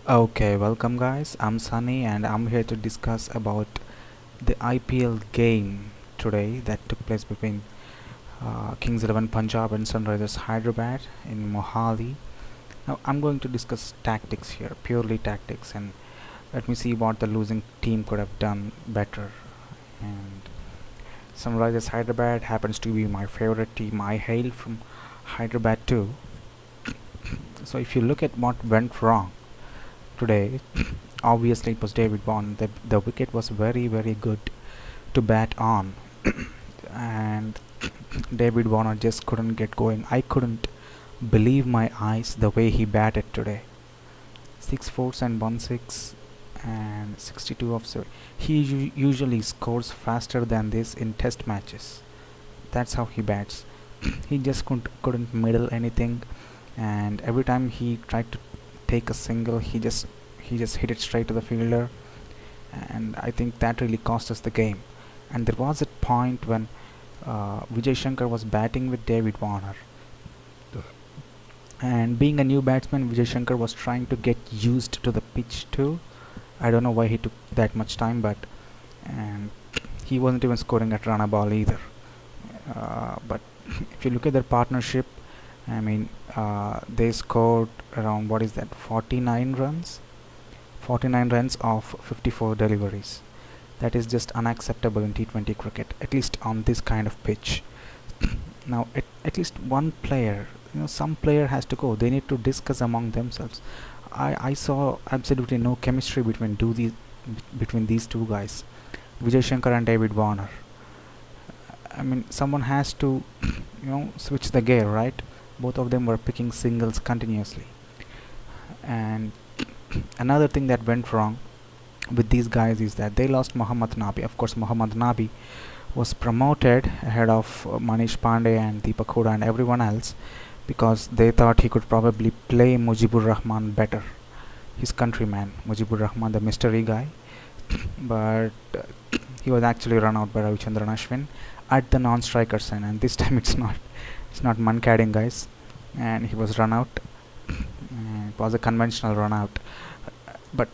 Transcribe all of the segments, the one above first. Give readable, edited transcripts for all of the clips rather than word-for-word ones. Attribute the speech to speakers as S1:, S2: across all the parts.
S1: Okay, welcome guys. I'm Sunny and I'm here to discuss about the IPL game today that took place between Kings 11 Punjab and Sunrisers Hyderabad in Mohali. Now I'm going to discuss tactics here, purely tactics, and let me see what the losing team could have done better. And Sunrisers Hyderabad happens to be my favorite team. I hail from Hyderabad too. So if you look at what went wrong today, obviously it was David Vaughan. The wicket was very good to bat on, and David Warner just couldn't get going. I couldn't believe my eyes the way he batted today. 6 4s and 1 6 and 62 of 7. He usually scores faster than this in test matches. That's how he bats. He just couldn't middle anything, and every time he tried to take a single, he just hit it straight to the fielder, and I think that really cost us the game. And there was a point when Vijay Shankar was batting with David Warner, and being a new batsman, Vijay Shankar was trying to get used to the pitch too. I don't know why he took that much time, but and he wasn't even scoring at run a ball either. But if you look at their partnership, I mean, they scored around, what is that, 49 runs? 49 runs off 54 deliveries. That is just unacceptable in T20 cricket, at least on this kind of pitch. Now, at least one player, some player has to go. They need to discuss among themselves. I saw absolutely no chemistry between these two guys, Vijay Shankar and David Warner. I mean, someone has to, switch the gear, right? Both of them were picking singles continuously. And another thing that went wrong with these guys is that they lost Mohammad Nabi. Of course, Mohammad Nabi was promoted ahead of Manish Pandey and Deepak Hooda and everyone else because they thought he could probably play Mujibur Rahman better, his countryman Mujibur Rahman, the mystery guy. But he was actually run out by Ravichandran Ashwin at the non-strikers end, and this time it's not Mankading, guys, and he was run out. And it was a conventional run out, but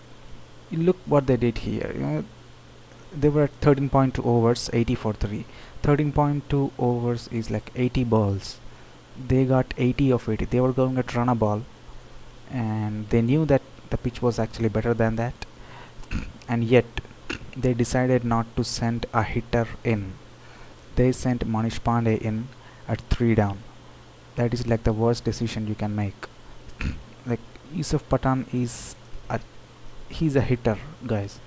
S1: look what they did here. They were at 13.2 overs, 80 for 3. 13.2 overs is like 80 balls. They got 80 of 80. They were going at run a ball, and they knew that the pitch was actually better than that, and yet they decided not to send a hitter in. They sent Manish Pandey in at 3 down. That is like the worst decision you can make. Like, Yusuf Pathan he's a hitter, guys.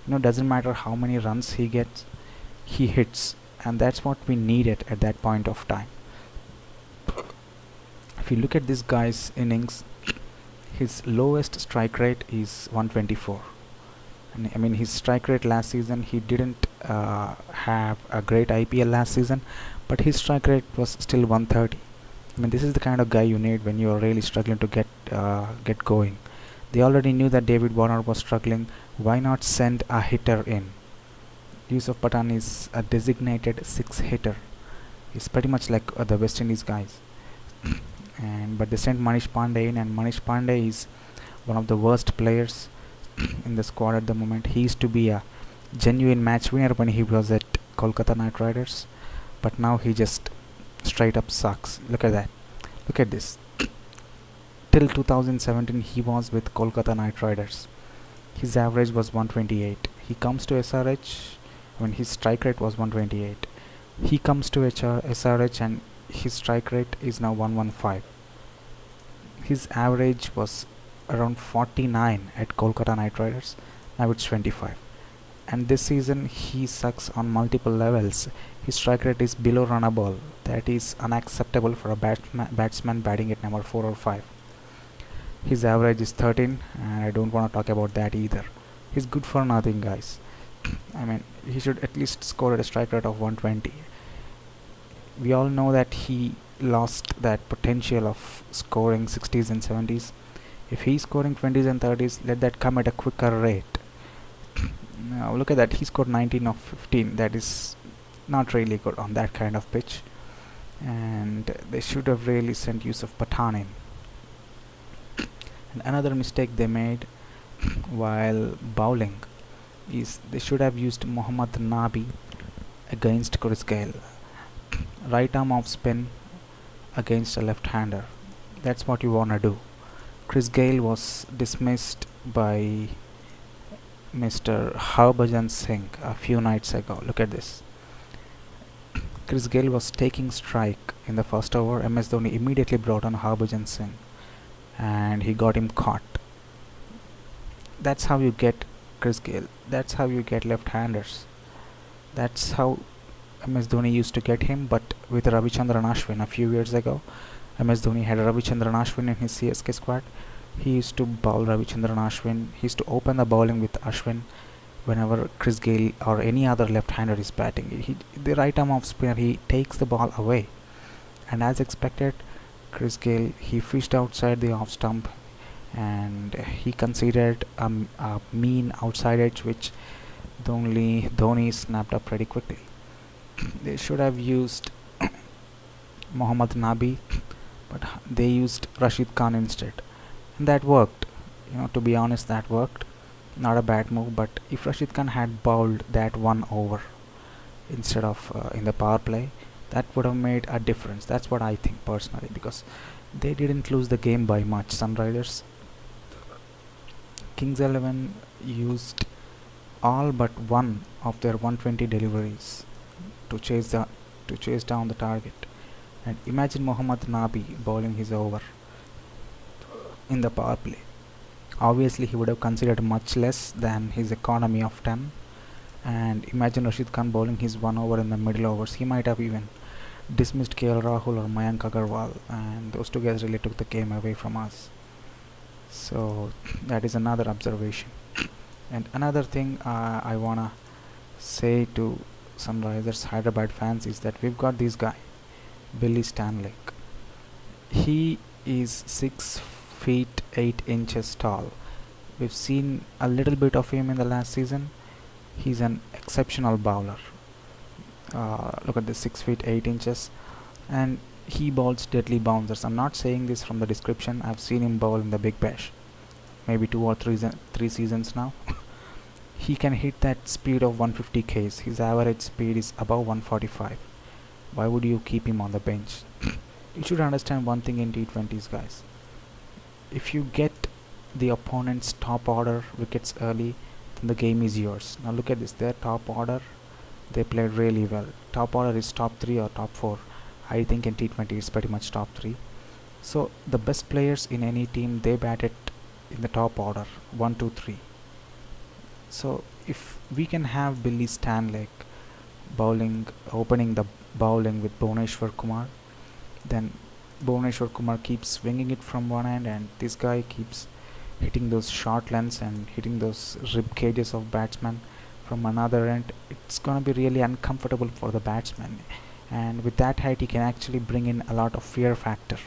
S1: Doesn't matter how many runs he gets, he hits, and that's what we needed at that point of time. If you look at this guy's innings, his lowest strike rate is 124. And I mean, his strike rate last season, he didn't have a great IPL last season, but his strike rate was still 130. I mean, this is the kind of guy you need when you are really struggling to get going. They already knew that David Warner was struggling. Why not send a hitter in? Yusuf Pathan is a designated 6 hitter. He's pretty much like the West Indies guys. But they sent Manish Pandey in, and Manish Pandey is one of the worst players in the squad at the moment. He used to be a genuine match winner when he was at Kolkata Knight Riders, but now he just straight up sucks. Look at that. Look at this. Till 2017 he was with Kolkata Knight Riders. His average was 128. He comes to SRH when his strike rate was 128. He comes to SRH and his strike rate is now 115. His average was around 49 at Kolkata Knight Riders. Now it's 25. And this season he sucks on multiple levels. His strike rate is below run a ball. That is unacceptable for a batsman batting at number 4 or 5. His average is 13, and I don't want to talk about that either. He's good for nothing, guys. I mean, he should at least score at a strike rate of 120. We all know that he lost that potential of scoring 60s and 70s. If he's scoring 20s and 30s, let that come at a quicker rate. Now look at that, he scored 19 of 15. That is not really good on that kind of pitch, and they should have really sent Yusuf Pathan in. And another mistake they made While bowling, is they should have used Mohammad Nabi against Chris Gale. Right arm off spin against a left-hander. That's what you wanna do. Chris Gale was dismissed by Mr. Harbhajan Singh a few nights ago. Look at this. Chris Gale was taking strike in the first over. MS Dhoni immediately brought on Harbhajan Singh and he got him caught. That's how you get Chris Gale. That's how you get left-handers. That's how MS Dhoni used to get him, but with Ravichandran Ashwin a few years ago. MS Dhoni had Ravichandran Ashwin in his CSK squad. He used to bowl Ravichandran Ashwin. He used to open the bowling with Ashwin whenever Chris Gale or any other left-hander is batting. The right arm off spinner, he takes the ball away. And as expected, Chris Gale, he fished outside the off stump and he conceded a mean outside edge which Dhoni snapped up pretty quickly. They should have used Mohammad Nabi, but they used Rashid Khan instead, and that worked. To be honest, that worked. Not a bad move, but if Rashid Khan had bowled that one over instead of in the power play, that would have made a difference. That's what I think personally, because they didn't lose the game by much. Sunrisers, Kings 11 used all but one of their 120 deliveries to chase down the target. And imagine Mohammad Nabi bowling his over in the power play. Obviously he would have considered much less than his economy of 10. And imagine Rashid Khan bowling his one over in the middle overs. He might have even dismissed KL Rahul or Mayank Agarwal, and those two guys really took the game away from us. So that is another observation. And another thing I wanna say to Sunrisers Hyderabad fans is that we've got this guy, Billy Stanley. He is 6 feet 8 inches tall. We've seen a little bit of him in the last season. He's an exceptional bowler. Look at this, 6 feet 8 inches, and he bowls deadly bouncers. I'm not saying this from the description. I've seen him bowl in the Big Bash, maybe 2 or 3 seasons now. He can hit that speed of 150 k's. His average speed is above 145. Why would you keep him on the bench? You should understand one thing in T20s, guys. If you get the opponent's top order wickets early, then the game is yours. Now look at this, their top order, they played really well. Top order is top 3 or top 4. I think in T20 it's pretty much top 3. So the best players in any team, they bat it in the top order, 1, 2, 3. So if we can have Billy Stanley opening the bowling with Bhuvneshwar Kumar, then Bhuvneshwar Kumar keeps swinging it from one end, and this guy keeps hitting those short lengths and hitting those rib cages of batsmen from another end. It's gonna be really uncomfortable for the batsman, and with that height he can actually bring in a lot of fear factor.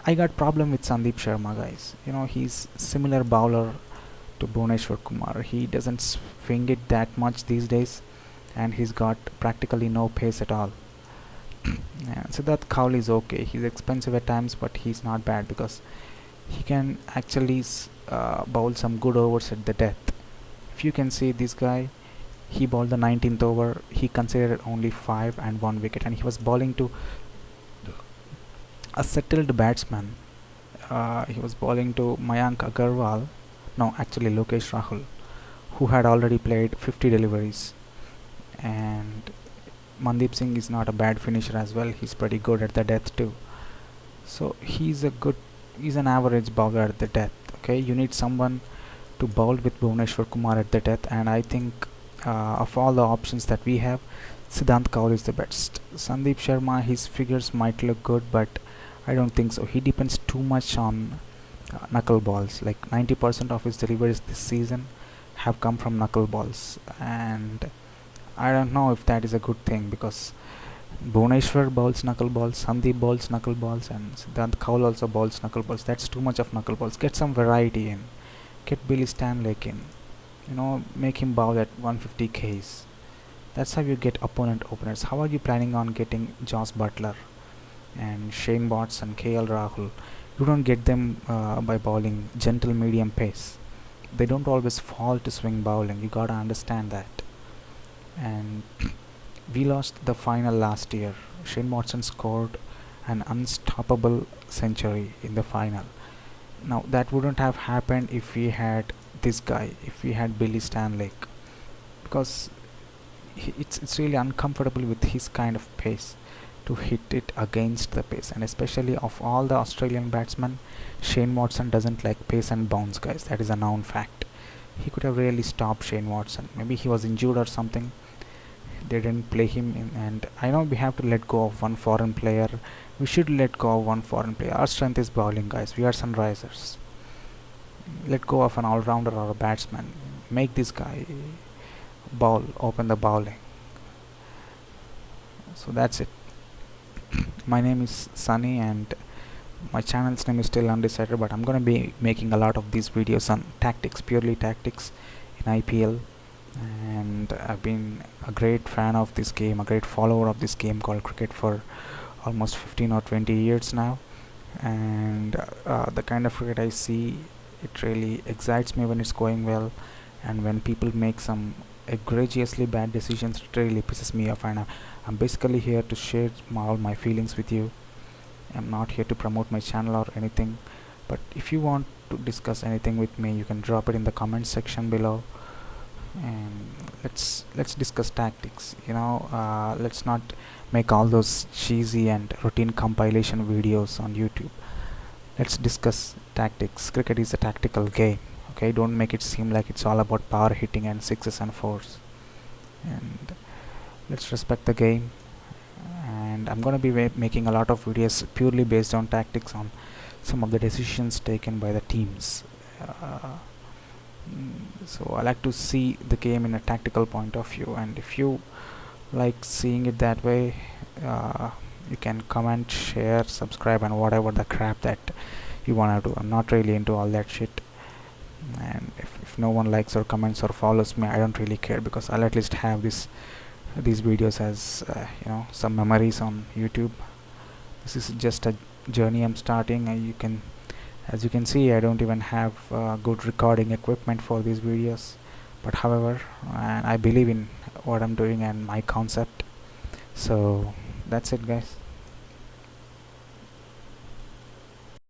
S1: I got problem with Sandeep Sharma, guys. He's similar bowler to Bhuvneshwar Kumar. He doesn't swing it that much these days, and he's got practically no pace at all. Yeah, Siddharth Kaul is okay. He's expensive at times, but he's not bad because he can actually bowl some good overs at the death. If you can see this guy, he bowled the 19th over. He considered only 5 and 1 wicket, and he was bowling to a settled batsman. He was bowling to Mayank Agarwal, no, actually Lokesh Rahul, who had already played 50 deliveries. And Mandeep Singh is not a bad finisher as well. He's pretty good at the death too. So he's an average bowler at the death. Okay, you need someone to bowl with Bhuvneshwar Kumar at the death, and I think of all the options that we have, Siddharth Kaul is the best. Sandeep Sharma, his figures might look good, but I don't think so. He depends too much on knuckleballs. Like 90% of his deliveries this season have come from knuckleballs, and I don't know if that is a good thing, because Bhuvneshwar bowls knuckleballs, Sandeep bowls knuckleballs, and Siddharth Kaul also bowls knuckleballs. That's too much of knuckleballs. Get some variety in. Get Billy Stanley in. Make him bowl at 150 k's. That's how you get opponent openers. How are you planning on getting Joss Butler and Shane Watts and KL Rahul You don't get them by bowling gentle medium pace. They don't always fall to swing bowling. You gotta understand that. And we lost the final last year. Shane Watson scored an unstoppable century in the final. Now that wouldn't have happened if we had this guy, if we had Billy Stanley, because it's really uncomfortable with his kind of pace to hit it against the pace, and especially of all the Australian batsmen, Shane Watson doesn't like pace and bounce, guys. That is a known fact. He could have really stopped Shane Watson. Maybe he was injured or something. They didn't play him in, and I know we have to let go of one foreign player. We should let go of one foreign player. Our strength is bowling, guys. We are Sunrisers. Let go of an all-rounder or a batsman. Make this guy bowl, open the bowling. So that's it. My name is Sunny and my channel's name is still undecided, but I'm gonna be making a lot of these videos on tactics, purely tactics in IPL. And I've been a great fan of this game, a great follower of this game called cricket for almost 15 or 20 years now. And the kind of cricket I see, it really excites me when it's going well, and when people make some egregiously bad decisions, it really pisses me off. And I'm basically here to share all my feelings with you. I'm not here to promote my channel or anything, but if you want to discuss anything with me, you can drop it in the comment section below, and let's discuss tactics. Let's not make all those cheesy and routine compilation videos on YouTube. Let's discuss tactics. Cricket is a tactical game. Okay, don't make it seem like it's all about power hitting and sixes and fours. And let's respect the game. And I'm gonna be making a lot of videos purely based on tactics, on some of the decisions taken by the teams. So I like to see the game in a tactical point of view, and if you like seeing it that way, you can comment, share, subscribe, and whatever the crap that you wanna do. I'm not really into all that shit, and if no one likes or comments or follows me, I don't really care, because I'll at least have these videos as some memories on YouTube. This is just a journey I'm starting, and as you can see, I don't even have good recording equipment for these videos, but however, and I believe in what I'm doing and my concept. So that's it, guys.